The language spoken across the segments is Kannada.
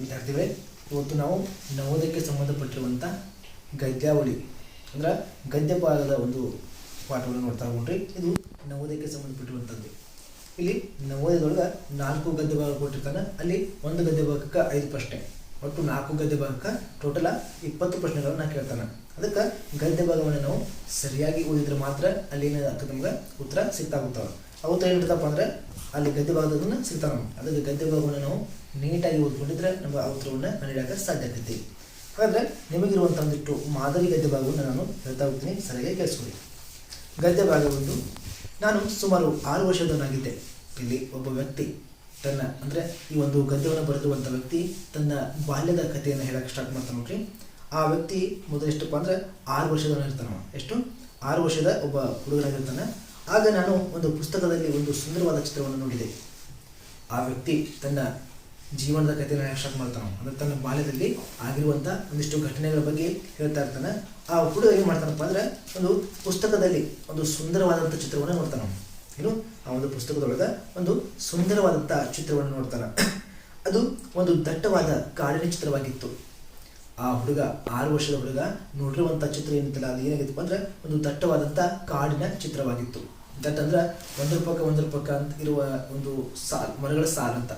ವಿದ್ಯಾರ್ಥಿಗಳೇ, ಇವತ್ತು ನಾವು ನವೋದಯಕ್ಕೆ ಸಂಬಂಧಪಟ್ಟಿರುವಂಥ ಗದ್ಯಾವಳಿ ಅಂದ್ರೆ ಗದ್ಯ ಭಾಗದ ಒಂದು ಪಾಠವನ್ನು ನೋಡ್ತಾ ಹೋಗ್ರಿ. ಇದು ನವೋದಯಕ್ಕೆ ಸಂಬಂಧಪಟ್ಟಿರುವಂಥದ್ದು. ಇಲ್ಲಿ ನವೋದಯದೊಳಗೆ 4 ಗದ್ಯ ಭಾಗ ಕೊಟ್ಟಿರ್ತಾನೆ. ಅಲ್ಲಿ ಒಂದು ಗದ್ಯ ಭಾಗಕ್ಕೆ 5 ಪ್ರಶ್ನೆ, ಒಟ್ಟು 4 ಗದ್ಯ ಭಾಗಕ್ಕೆ ಟೋಟಲ 20 ಪ್ರಶ್ನೆಗಳನ್ನು ಕೇಳ್ತಾನೆ. ಅದಕ್ಕೆ ಗದ್ಯ ಭಾಗವನ್ನು ನಾವು ಸರಿಯಾಗಿ ಓದಿದ್ರೆ ಮಾತ್ರ ಅಲ್ಲಿ ಏನಾಗ್ತದೆ, ನಮ್ಗೆ ಉತ್ತರ ಸಿಗ್ತಾ ಹೋಗ್ತಾವೆ. ಆ ಉತ್ತರ ಏನಿರ್ತಪ್ಪ ಅಂದರೆ ಅಲ್ಲಿ ಗದ್ಯ ಭಾಗದನ್ನ ಸಿಗ್ತಾವೆ. ಅದಕ್ಕೆ ಗದ್ಯ ಭಾಗವನ್ನು ನಾವು ನೀಟಾಗಿ ಓದ್ಕೊಂಡಿದ್ರೆ ನಮ್ಮ ಆ ಉತ್ತರವನ್ನು ಕಂಡುಹಿಡಿಯೋಕೆ ಸಾಧ್ಯ ಆಗ್ತೈತಿ. ಹಾಗಾದರೆ ನಿಮಗಿರುವಂಥ ಒಂದಿಷ್ಟು ಮಾದರಿ ಗದ್ಯ ಭಾಗವನ್ನು ನಾನು ಹೇಳ್ತಾ ಹೋಗ್ತೀನಿ, ಸರಿಯಾಗಿ ಕೇಳಿಸ್ಕೊಳ್ಳಿ. ಗದ್ಯ ಭಾಗ ಒಂದು, ನಾನು ಸುಮಾರು 6 ವರ್ಷದವನಾಗಿದ್ದೆ. ಇಲ್ಲಿ ಒಬ್ಬ ವ್ಯಕ್ತಿ ತನ್ನ ಅಂದರೆ ಈ ಒಂದು ಗದ್ಯವನ್ನು ಬರೆದಿರುವಂಥ ವ್ಯಕ್ತಿ ತನ್ನ ಬಾಲ್ಯದ ಕಥೆಯನ್ನು ಹೇಳಕ್ಕೆ ಸ್ಟಾರ್ಟ್ ಮಾಡ್ತಾನೆ ನೋಡ್ರಿ. ಆ ವ್ಯಕ್ತಿ ಮೊದಲು ಎಷ್ಟಪ್ಪ ಅಂದರೆ 6 ವರ್ಷದವನಿರ್ತಾನೆ. ಎಷ್ಟು 6 ವರ್ಷದ ಒಬ್ಬ ಹುಡುಗನಾಗಿರ್ತಾನೆ. ಆಗ ನಾನು ಒಂದು ಪುಸ್ತಕದಲ್ಲಿ ಒಂದು ಸುಂದರವಾದ ಚಿತ್ರವನ್ನು ನೋಡಿದೆ. ಆ ವ್ಯಕ್ತಿ ತನ್ನ ಜೀವನದ ಕಥೆಯನ್ನು ಸ್ಟಾರ್ಟ್ ಮಾಡ್ತಾನೆ. ಅಂದರೆ ತನ್ನ ಬಾಲ್ಯದಲ್ಲಿ ಆಗಿರುವಂಥ ಒಂದಿಷ್ಟು ಘಟನೆಗಳ ಬಗ್ಗೆ ಹೇಳ್ತಾ ಇರ್ತಾನೆ. ಆ ಹುಡುಗ ಏನು ಮಾಡ್ತಾನಪ್ಪ ಅಂದರೆ ಒಂದು ಪುಸ್ತಕದಲ್ಲಿ ಒಂದು ಸುಂದರವಾದಂಥ ಚಿತ್ರವನ್ನು ನೋಡ್ತಾನೆ. ಏನು ಆ ಒಂದು ಪುಸ್ತಕದೊಳಗೆ ಒಂದು ಸುಂದರವಾದಂಥ ಚಿತ್ರವನ್ನು ನೋಡ್ತಾನೆ. ಅದು ಒಂದು ದಟ್ಟವಾದ ಕಾಡಿನ ಚಿತ್ರವಾಗಿತ್ತು. ಆ ಹುಡುಗ 6 ವರ್ಷದ ಹುಡುಗ ನೋಡಿರುವಂಥ ಚಿತ್ರ ಏನಿತ್ತಲ್ಲ, ಅದು ಏನಾಗಿತ್ತಪ್ಪ ಅಂದರೆ ಒಂದು ದಟ್ಟವಾದಂಥ ಕಾಡಿನ ಚಿತ್ರವಾಗಿತ್ತು. ದಟ್ಟ ಅಂದ್ರೆ ಒಂದರ ಪಕ್ಕ ಅಂತ ಇರುವ ಒಂದು ಮರಗಳ ಸಾಲು ಅಂತ.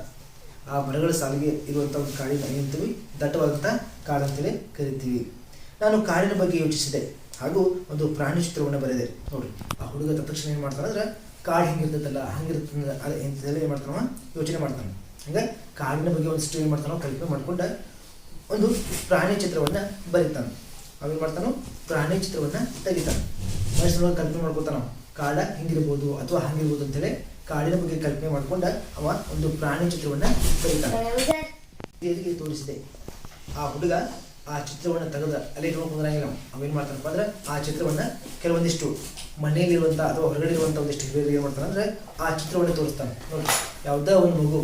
ಆ ಮರಗಳ ಸಾಲಿಗೆ ಇರುವಂಥ ಒಂದು ಕಾಡಿನ ಏನಂತೀವಿ, ದಟ್ಟವಾದಂಥ ಕಾಡು ಅಂತೇಳಿ ಕರಿತೀವಿ. ನಾನು ಕಾಡಿನ ಬಗ್ಗೆ ಯೋಚಿಸಿದೆ ಹಾಗೂ ಒಂದು ಪ್ರಾಣಿ ಚಿತ್ರವನ್ನು ಬರೆದೆ. ನೋಡಿ, ಆ ಹುಡುಗ ತಕ್ಷಣ ಏನು ಮಾಡ್ತಾನೆ ಅಂದ್ರೆ ಕಾಡು ಹಿಂಗಿರ್ತೈತಲ್ಲ ಹಂಗಿರ್ತದೆ ಅಂತೇಳಿ ಏನು ಮಾಡ್ತಾನವ ಯೋಚನೆ ಮಾಡ್ತಾನೆ. ಹಂಗೆ ಕಾಡಿನ ಬಗ್ಗೆ ಒಂದಿಷ್ಟು ಏನು ಮಾಡ್ತಾನೋ ಕಲ್ಪನೆ ಮಾಡ್ಕೊಂಡು ಒಂದು ಪ್ರಾಣಿ ಚಿತ್ರವನ್ನು ಬರೀತಾನೆ. ಅವೇನು ಮಾಡ್ತಾನೋ ಪ್ರಾಣಿ ಚಿತ್ರವನ್ನು ತೆಗಿತಾನೆ. ಮನುಷ್ಯನೊಳಗೆ ಕಲ್ಪನೆ ಮಾಡ್ಕೊತಾನ, ಕಾಡ ಹಿಂಗಿರ್ಬೋದು ಅಥವಾ ಹಂಗಿರ್ಬೋದು ಅಂತೇಳಿ ಕಾಡಿನ ಬಗ್ಗೆ ಕಲ್ಪನೆ ಮಾಡ್ಕೊಂಡು ಅವ ಒಂದು ಪ್ರಾಣಿ ಚಿತ್ರವನ್ನು ಬರೀತಾನೆ. ಹಿರಿಯರಿಗೆ ತೋರಿಸಿದೆ. ಆ ಹುಡುಗ ಆ ಚಿತ್ರವನ್ನು ತೆಗೆದ ಅಲ್ಲಿ ನೋಡ್ಕೊಂಡ್ರಂಗಿಲ್ಲ. ಅವೇನು ಮಾಡ್ತಾನಪ್ಪ ಅಂದ್ರೆ ಆ ಚಿತ್ರವನ್ನು ಕೆಲವೊಂದಿಷ್ಟು ಮನೆಯಲ್ಲಿರುವಂಥ ಅಥವಾ ಹೊರಗಡೆ ಇರುವಂಥ ಒಂದಿಷ್ಟು ಹಿರಿಯರಿಗೆ ಏನು ಮಾಡ್ತಾನೆ ಅಂದರೆ ಆ ಚಿತ್ರವನ್ನು ತೋರಿಸ್ತಾನೆ. ನೋಡಿ, ಯಾವುದೋ ಒಂದು ಮಗು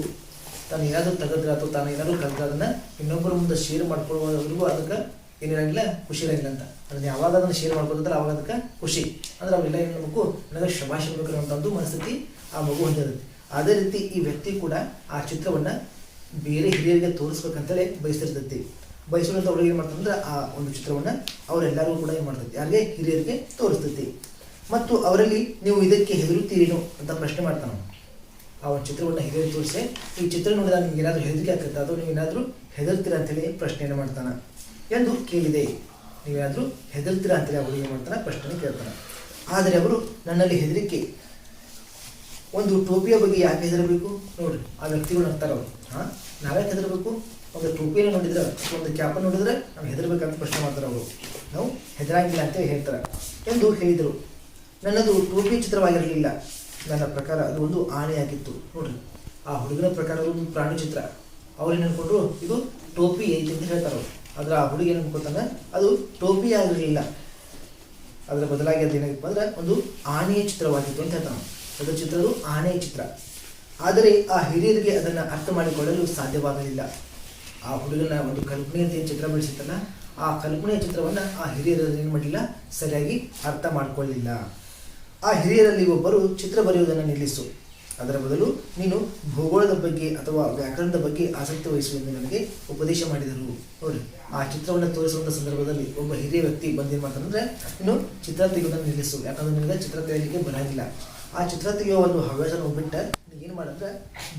ತಾನು ಏನಾದರೂ ತೆಗೆದ್ರೆ ಅಥವಾ ತಾನು ಏನಾದರೂ ಕಲ್ತ್ರೆ ಅದನ್ನು ಇನ್ನೊಬ್ಬರ ಮುಂದೆ ಶೇರ್ ಮಾಡ್ಕೊಳ್ಳೋವರೆಗೂ ಅದಕ್ಕೆ ಏನಿರಂಗಿಲ್ಲ, ಖುಷಿ ಇರಂಗಿಲ್ಲ ಅಂತ. ಅದನ್ನು ಯಾವಾಗ ಅದನ್ನು ಶೇರ್ ಮಾಡ್ಕೊತಾರೆ ಅವಾಗ ಅದಕ್ಕೆ ಖುಷಿ. ಅಂದ್ರೆ ಅವೆಲ್ಲ ಏನು ಮಾಡಬೇಕು, ನನಗೆ ಶಭಾಷ್ ಇರಬೇಕಿರುವಂಥ ಒಂದು ಮನಸ್ಥಿತಿ ಆ ಮಗು ಹೊಂದಿರುತ್ತೆ. ಅದೇ ರೀತಿ ಈ ವ್ಯಕ್ತಿ ಕೂಡ ಆ ಚಿತ್ರವನ್ನು ಬೇರೆ ಹಿರಿಯರಿಗೆ ತೋರಿಸ್ಬೇಕಂತೇಳಿ ಬಯಸಿರ್ತೈತಿ. ಬಯಸುವಂಥ ಹುಡುಗ ಏನು ಮಾಡ್ತಾರೆ ಅಂದ್ರೆ ಆ ಒಂದು ಚಿತ್ರವನ್ನು ಅವರೆಲ್ಲರೂ ಕೂಡ ಏನು ಮಾಡ್ತೈತಿ, ಯಾರಿಗೆ ಹಿರಿಯರಿಗೆ ತೋರಿಸ್ತೈತಿ. ಮತ್ತು ಅವರಲ್ಲಿ ನೀವು ಇದಕ್ಕೆ ಹೆದರುತ್ತೀರೇನು ಅಂತ ಪ್ರಶ್ನೆ ಮಾಡ್ತಾನೆ. ಆ ಒಂದು ಚಿತ್ರವನ್ನು ಹಿರಿಯರಿಗೆ ತೋರಿಸಿ, ಈ ಚಿತ್ರ ನೋಡಿದಾಗ ನಿಮ್ಗೆ ಏನಾದರೂ ಹೆದರಿಕೆ ಆಗ್ತೈತೆ ಅಥವಾ ನೀವು ಏನಾದರೂ ಹೆದರ್ತೀರಾ ಅಂತೇಳಿ ಪ್ರಶ್ನೆಯನ್ನು ಮಾಡ್ತಾನೆ ಎಂದು ಕೇಳಿದೆ. ನೀವೇನಾದರೂ ಹೆದರ್ತೀರಾ ಅಂತೇಳಿ ಅವರು ಏನು ಮಾಡ್ತಾನೆ ಪ್ರಶ್ನೆ ಕೇಳ್ತಾನೆ. ಆದರೆ ಅವರು ನನ್ನಲ್ಲಿ ಹೆದರಿಕೆ, ಒಂದು ಟೋಪಿಯ ಬಗ್ಗೆ ಯಾಕೆ ಹೆದರಬೇಕು? ನೋಡ್ರಿ, ಆ ವ್ಯಕ್ತಿಗಳು ನಗ್ತಾರೆ. ಅವರು ನಾವ್ಯಾಕೆ ಹೆದರಬೇಕು? ಒಂದು ಟೋಪಿಯನ್ನು ನೋಡಿದ್ರೆ ಒಂದು ಕ್ಯಾಪನ್ನು ನೋಡಿದ್ರೆ ನಾವು ಹೆದರ್ಬೇಕಂತ ಪ್ರಶ್ನೆ ಮಾಡ್ತಾರೆ. ಅವರು ನಾವು ಹೆದರಂಗಿಲ್ಲ ಅಂತೇಳಿ ಹೇಳ್ತಾರೆ ಎಂದು ಹೇಳಿದರು. ನನ್ನದು ಟೋಪಿ ಚಿತ್ರವಾಗಿರಲಿಲ್ಲ. ನನ್ನ ಪ್ರಕಾರ ಅದು ಒಂದು ಆನೆಯಾಗಿತ್ತು. ನೋಡ್ರಿ, ಆ ಹುಡುಗನ ಪ್ರಕಾರ ಒಂದು ಪ್ರಾಣಿ ಚಿತ್ರ. ಅವ್ರೇನು ಅನ್ಕೊಂಡ್ರು ಇದು ಟೋಪಿ ಐತಿ ಅಂತ ಹೇಳ್ತಾರೆ ಅವರು. ಆದ್ರೆ ಆ ಹುಡುಗ ಏನು ಅನ್ಕೋತಾನೆ ಅದು ಟೋಪಿ ಆಗಿರಲಿಲ್ಲ, ಅದರ ಬದಲಾಗಿ ಅದು ಏನಾಗಿತ್ತು ಅಂದ್ರೆ ಒಂದು ಆನೆಯ ಚಿತ್ರವಾಗಿತ್ತು ಅಂತ ಹೇಳ್ತಾನೆ. ಅದರ ಚಿತ್ರವು ಆನೆಯ ಚಿತ್ರ. ಆದರೆ ಆ ಹಿರಿಯರಿಗೆ ಅದನ್ನು ಅರ್ಥ ಮಾಡಿಕೊಳ್ಳಲು ಸಾಧ್ಯವಾಗಲಿಲ್ಲ. ಆ ಹುಡುಗನ ಒಂದು ಕಲ್ಪನೆಯಂತೆ ಚಿತ್ರ ಬಿಡಿಸಿತ್ತಲ್ಲ, ಆ ಕಲ್ಪನೆಯ ಚಿತ್ರವನ್ನು ಆ ಹಿರಿಯರಲ್ಲಿ ಏನು ಮಾಡಲಿಲ್ಲ, ಸರಿಯಾಗಿ ಅರ್ಥ ಮಾಡಿಕೊಳ್ಳಲಿಲ್ಲ. ಆ ಹಿರಿಯರಲ್ಲಿ ಒಬ್ಬರು ಚಿತ್ರ ಬರೆಯುವುದನ್ನು ನಿಲ್ಲಿಸು, ಅದರ ಬದಲು ನೀನು ಭೂಗೋಳದ ಬಗ್ಗೆ ಅಥವಾ ವ್ಯಾಕರಣದ ಬಗ್ಗೆ ಆಸಕ್ತಿ ವಹಿಸುವಂತೆ ನನಗೆ ಉಪದೇಶ ಮಾಡಿದರು. ನೋಡಿ, ಆ ಚಿತ್ರವನ್ನು ತೋರಿಸುವಂಥ ಸಂದರ್ಭದಲ್ಲಿ ಒಬ್ಬ ಹಿರಿಯ ವ್ಯಕ್ತಿ ಬಂದೇನು ಮಾಡ್ತಾನಂದ್ರೆ ನೀನು ಚಿತ್ರ ತೆಗೆಯೋದನ್ನು ನಿಲ್ಲಿಸು, ಯಾಕಂದ್ರೆ ನಿನಗೆ ಚಿತ್ರ ತೆಗೆಯಲಿಕ್ಕೆ ಬರೋಂಗಿಲ್ಲ. ಆ ಚಿತ್ರ ತೆಗೆಯುವ ಒಂದು ಹವ್ಯಾಸನ ಬಿಟ್ಟು ನೀನು ಏನು ಮಾಡಂದ್ರೆ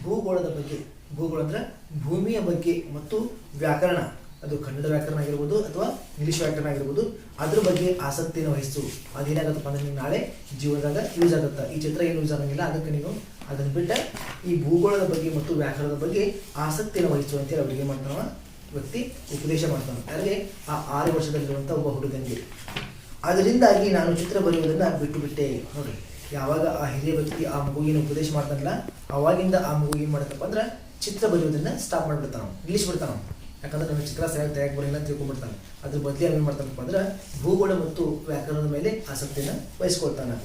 ಭೂಗೋಳದ ಬಗ್ಗೆ, ಭೂಗೋಳ ಅಂದರೆ ಭೂಮಿಯ ಬಗ್ಗೆ ಮತ್ತು ವ್ಯಾಕರಣ, ಅದು ಕನ್ನಡ ವ್ಯಾಕರಣ ಆಗಿರ್ಬೋದು ಅಥವಾ ಇಂಗ್ಲೀಷ್ ವ್ಯಾಕರಣ ಆಗಿರ್ಬೋದು, ಅದ್ರ ಬಗ್ಗೆ ಆಸಕ್ತಿಯನ್ನು ವಹಿಸು. ಅದೇನಾಗತ್ತಪ್ಪ ಅಂದ್ರೆ ನೀನು ನಾಳೆ ಜೀವನದಾಗ ಯೂಸ್ ಆಗುತ್ತೆ. ಈ ಚಿತ್ರ ಏನು ಯೂಸ್ ಆಗಂಗಿಲ್ಲ, ಅದಕ್ಕೆ ನೀನು ಅದನ್ನು ಬಿಟ್ಟು ಈ ಭೂಗೋಳದ ಬಗ್ಗೆ ಮತ್ತು ವ್ಯಾಕರಣದ ಬಗ್ಗೆ ಆಸಕ್ತಿಯನ್ನು ವಹಿಸು ಅಂತೇಳಿ ಅವ್ರಿಗೆ ಏನು ಮಾಡ್ತಾನ ವ್ಯಕ್ತಿ ಉಪದೇಶ ಮಾಡ್ತಾನೆ. ಯಾರಿಗೆ? ಆ 6 ವರ್ಷದಲ್ಲಿರುವಂಥ ಒಬ್ಬ ಹುಡುಗನಿಗೆ. ಅದರಿಂದಾಗಿ ನಾನು ಚಿತ್ರ ಬರೆಯುವುದನ್ನು ಬಿಟ್ಟು ಬಿಟ್ಟೆ. ನೋಡಿ, ಯಾವಾಗ ಆ ಹಿರಿಯ ವ್ಯಕ್ತಿ ಆ ಮಗುವಿನ ಉಪದೇಶ ಮಾಡ್ತಾನಲ್ಲ, ಅವಾಗಿಂದ ಆ ಮಗು ಏನು ಮಾಡುತ್ತಪ್ಪ ಅಂದ್ರೆ ಚಿತ್ರ ಬರೆಯುವುದನ್ನು ಸ್ಟಾಪ್ ಮಾಡಿಬಿಡ್ತಾನೆ, ನಿಲ್ಲಿಸ್ಬಿಡ್ತಾನೆ. ಯಾಕಂದ್ರೆ ನನ್ನ ಚಿತ್ರ ಸರಿಯಾಗಿ ತೆಗೆಯಕ್ಕೆ ಬರೋಲ್ಲ ಅಂತ ತಿಳ್ಕೊಂಡ್ಬಿಡ್ತಾನೆ. ಅದ್ರ ಬದಲಿ ಏನು ಮಾಡ್ತಾನಪ್ಪ ಅಂದ್ರೆ ಭೂಗೋಳ ಮತ್ತು ವ್ಯಾಕರಣದ ಮೇಲೆ ಆಸಕ್ತಿಯನ್ನು ವಹಿಸ್ಕೊಳ್ತಾನೆ.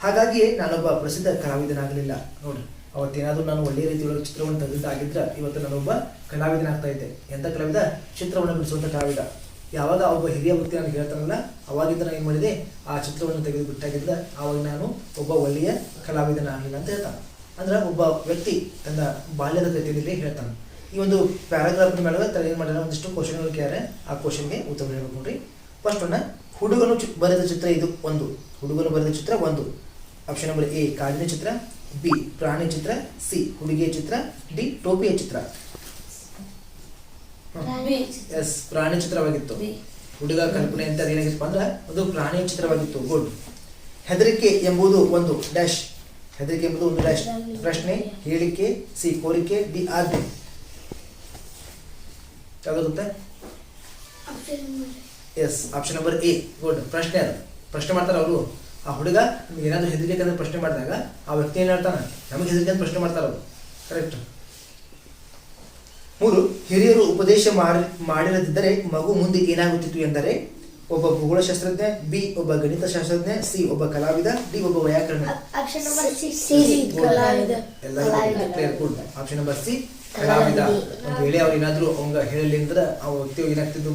ಹಾಗಾಗಿಯೇ ನಾನೊಬ್ಬ ಪ್ರಸಿದ್ಧ ಕಲಾವಿದನಾಗಲಿಲ್ಲ. ನೋಡಿ, ಅವತ್ತೇನಾದರೂ ನಾನು ಒಳ್ಳೆಯ ರೀತಿಯೊಳಗೆ ಚಿತ್ರವನ್ನು ತೆಗೆದಾಗಿದ್ರೆ ಇವತ್ತು ನಾನೊಬ್ಬ ಕಲಾವಿದನಾಗ್ತಾ ಇದ್ದೆ. ಎಂಥ ಕಲಾವಿದ? ಚಿತ್ರವನ್ನು ಬಿಡಿಸುವಂಥ ಕಲಾವಿದ. ಯಾವಾಗ ಒಬ್ಬ ಹಿರಿಯ ವ್ಯಕ್ತಿ ನನಗೆ ಹೇಳ್ತಾನಲ್ಲ, ಅವಾಗಿಂದ ನಾನು ಏನು ಮಾಡಿದೆ, ಆ ಚಿತ್ರವನ್ನು ತೆಗೆದು ಬಿಟ್ಟಾಗಿದ್ದ ಆವಾಗ ನಾನು ಒಬ್ಬ ಒಳ್ಳೆಯ ಕಲಾವಿದನಾಗಲಿಲ್ಲ ಅಂತ ಹೇಳ್ತಾನೆ. ಅಂದ್ರೆ ಒಬ್ಬ ವ್ಯಕ್ತಿ ತನ್ನ ಬಾಲ್ಯದ ಕಥೆಯಲ್ಲಿ ಹೇಳ್ತಾನೆ. ಈ ಒಂದು ಪ್ಯಾರಾಗ್ರಾಫ್ ಮೇಲೆ ತರ ಏನು ಮಾಡ್ಯಾರ ಒಂದಿಷ್ಟು ಕ್ವಶನ್ಗಳು ಕೇಳ್ಯಾರ. ಆ ಕ್ವಶನ್ಗೆ ಉತ್ತರ ಹೇಳ್ಬೇಕು ನೋಡ್ರಿ. ಫಸ್ಟ್ ಒನ್ನ ಹುಡುಗನು ಬರೆದ ಚಿತ್ರ ಇದು ಒಂದು. ಹುಡುಗನು ಬರೆದ ಚಿತ್ರ ಒಂದು. ಆಪ್ಷನ್ ನಂಬರ್ ಎ ಕಾಡಿನ ಚಿತ್ರ, ಬಿ ಪ್ರಾಣಿ ಚಿತ್ರ, ಸಿ ಹುಡುಗಿಯ ಚಿತ್ರ, ಡಿ ಟೋಪಿಯ ಚಿತ್ರ. ಎಸ್, ಪ್ರಾಣಿ ಚಿತ್ರವಾಗಿತ್ತು. ಹುಡುಗ ಕಲ್ಪನೆ ಅಂತ ಏನಾಗಿತ್ತಪ್ಪ ಅಂದ್ರೆ ಅದು ಪ್ರಾಣಿಯ ಚಿತ್ರವಾಗಿತ್ತು. ಗುಡ್. ಹೆದರಿಕೆ ಎಂಬುದು ಒಂದು ಡ್ಯಾಶ್. ಹೆದರಿಕೆ ಎಂಬುದು ಒಂದು ಡ್ಯಾಶ್. ಪ್ರಶ್ನೆ, ಹೇಳಿಕೆ, ಸಿ ಕೋರಿಕೆ, ಡಿ ಆಜ್ಞೆ. ಯಾವ್ದು? Yes, option number A. Good. ಪ್ರಶ್ನೆ ಅದು ಪ್ರಶ್ನೆ ಮಾಡ್ತಾರೆ ಅವರು. ಆ ಹುಡುಗ ಏನಾದ್ರು ಹೆದರಿಕೆ ಅಂದ್ರೆ ಪ್ರಶ್ನೆ ಮಾಡಿದಾಗ ಆ ವ್ಯಕ್ತಿ ಏನ್ ಹೇಳ್ತಾನ, ನಮಗೆ ಹೆದರಿಕೆ ಅಂತ ಪ್ರಶ್ನೆ ಮಾಡ್ತಾರ ಅವರು. ಕರೆಕ್ಟ್. 3 ಹಿರಿಯರು ಉಪದೇಶ ಮಾಡಿರದಿದ್ದರೆ ಮಗು ಮುಂದೆ ಏನಾಗುತ್ತಿತ್ತು ಎಂದರೆ ಒಬ್ಬ ಭೂಗೋಳಶಾಸ್ತ್ರಜ್ಞ, ಬಿ ಒಬ್ಬ ಗಣಿತ ಶಾಸ್ತ್ರಜ್ಞ, ಸಿ ಒಬ್ಬ ಕಲಾವಿದ, ಡಿ ಒಬ್ಬ ವ್ಯಾಕರಣ. ಆಪ್ಷನ್ ನಂಬರ್ ಸಿ ಕಲಾವಿದ. ಒಂದು ವೇಳೆ ಅವ್ರು ಏನಾದ್ರು ಅವಂಗ ಹೇಳಲಿ ಅಂದ್ರೆ ಆ ವ್ಯಕ್ತಿ ಏನಾಗ್ತಿದ್ದು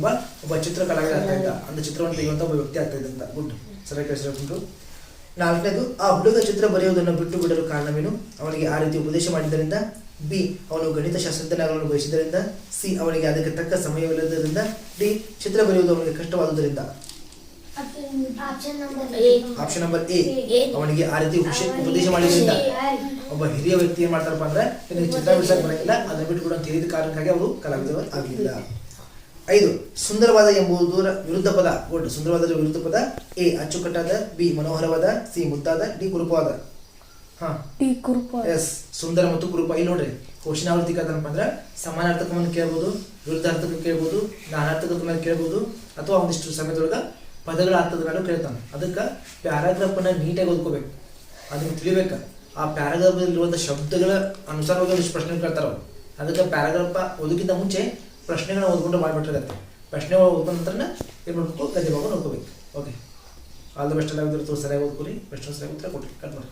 ಒಬ್ಬ ಚಿತ್ರ ಕಲಾವಿದ ಆಗ್ತಾ ಇದ್ದ, ಅಂದ್ರೆ ಚಿತ್ರವನ್ನು ತೆಗೆಯುವಂತ ಒಬ್ಬ ವ್ಯಕ್ತಿ ಆಗ್ತಾ ಇದ್ದಂತ. ಗುಡ್. ಸರಿಯಾಗಿ ಕಳಿಸಿಕೊಂಡು. 4ನೇದು ಆ ಹುಡುಗ ಚಿತ್ರ ಬರೆಯುವುದನ್ನು ಬಿಟ್ಟು ಬಿಡಲು ಕಾರಣವೇನು? ಅವನಿಗೆ ಆ ರೀತಿ ಉಪದೇಶ ಮಾಡಿದ್ದರಿಂದ, ಬಿ ಅವನು ಗಣಿತ ಶಾಸ್ತ್ರಜ್ಞನಾಗಲು ಬಯಸಿದ್ದರಿಂದ, ಸಿ ಅವನಿಗೆ ಅದಕ್ಕೆ ತಕ್ಕ ಸಮಯವಿಲ್ಲದರಿಂದ, ಡಿ ಚಿತ್ರ ಬರೆಯುವುದು ಅವನಿಗೆ ಕಷ್ಟವಾದುದರಿಂದ. ಆಪ್ಷನ್ ನಂಬರ್ ಎ ಅವನಿಗೆ ಆ ರೀತಿ ಉಪದೇಶ ಮಾಡಿದ್ರಿಂದ. ಒಬ್ಬ ಹಿರಿಯ ವ್ಯಕ್ತಿ ಏನ್ ಮಾಡ್ತಾರಪ್ಪ ಅಂದ್ರೆ ನಿನಗೆ ಚಿತ್ರ ಬಿಡಿಸಕ್ ಬರಂಗಿಲ್ಲ, ಅದನ್ನ ಬಿಟ್ಟು ಬಿಡು ಅಂತ ಹೇಳಿದ ಕಾರಣಕ್ಕಾಗಿ ಅವರು ಕಲಾವಿದರು ಆಗಲಿಲ್ಲ. 5 ಸುಂದರವಾದ ಎಂಬುದರ ವಿರುದ್ಧ ಪದ. ಗುಡ್. ಸುಂದರವಾದ ವಿರುದ್ಧ ಪದ. ಎ ಅಚ್ಚುಕಟ್ಟಾದ, ಬಿ ಮನೋಹರವಾದ, ಸಿ ಮುದ್ದಾದ, ಡಿ ಕುರುಪವಾದ. ಎಸ್, ಸುಂದರ ಮತ್ತು ಕುರುಪ. ಇಲ್ಲಿ ನೋಡ್ರಿ ಕ್ವಶನ್ ಯಾವ ರೀತಿ ಕೇಳ್ತಾನಪ್ಪ ಅಂದ್ರೆ ಸಮಾನಾರ್ಥಕ ಮೇಲೆ ಕೇಳ್ಬೋದು, ವಿರುದ್ಧಾರ್ಥಕ ಕೇಳ್ಬೋದು, ನಾನಾರ್ಥಕದ ಮೇಲೆ ಕೇಳ್ಬೋದು, ಅಥವಾ ಒಂದಿಷ್ಟು ಸಮಯದೊಳಗ ಪದಗಳ ಅರ್ಥದ ಮೇಲೆ ಕೇಳ್ತಾನೆ. ಅದಕ್ಕೆ ಪ್ಯಾರಾಗ್ರಾಫ್ ಅನ್ನ ನೀಟಾಗಿ ಓದ್ಕೋಬೇಕು, ಅದನ್ನ ತಿಳಿಬೇಕು. ಆ ಪ್ಯಾರಾಗ್ರಾಫ್ ಇರುವಂತ ಶಬ್ದಗಳ ಅನುಸಾರವಾಗಿ ಒಂದಿಷ್ಟು ಪ್ರಶ್ನೆ ಕೇಳ್ತಾರ ಅವ್ರು. ಅದಕ್ಕೆ ಪ್ಯಾರಾಗ್ರಾಫ್ ಓದೋಕ್ಕಿಂತ ಮುಂಚೆ ಪ್ರಶ್ನೆಗಳನ್ನ ಓದ್ಕೊಂಡು ಮಾಡ್ಬಿಟ್ಟಿರತ್ತೆ. ಪ್ರಶ್ನೆ ಓದ್ಕೊಂಡ ನಂತರ ಏನ್ ಮಾಡ್ಬೇಕು, ಗದ್ಯ ಭಾಗ ನೋಡ್ಕೋಬೇಕು. Okay, all the best. ಎಲ್ಲ ಸರಿಯಾಗಿ ಓದ್ಕೊರಿ, ಪ್ರಶ್ನೆ ಸರಿಯಾಗಿ ಉತ್ತರ ಕೊಡ್ರಿ. ಕಟ್ ಮಾಡಿ.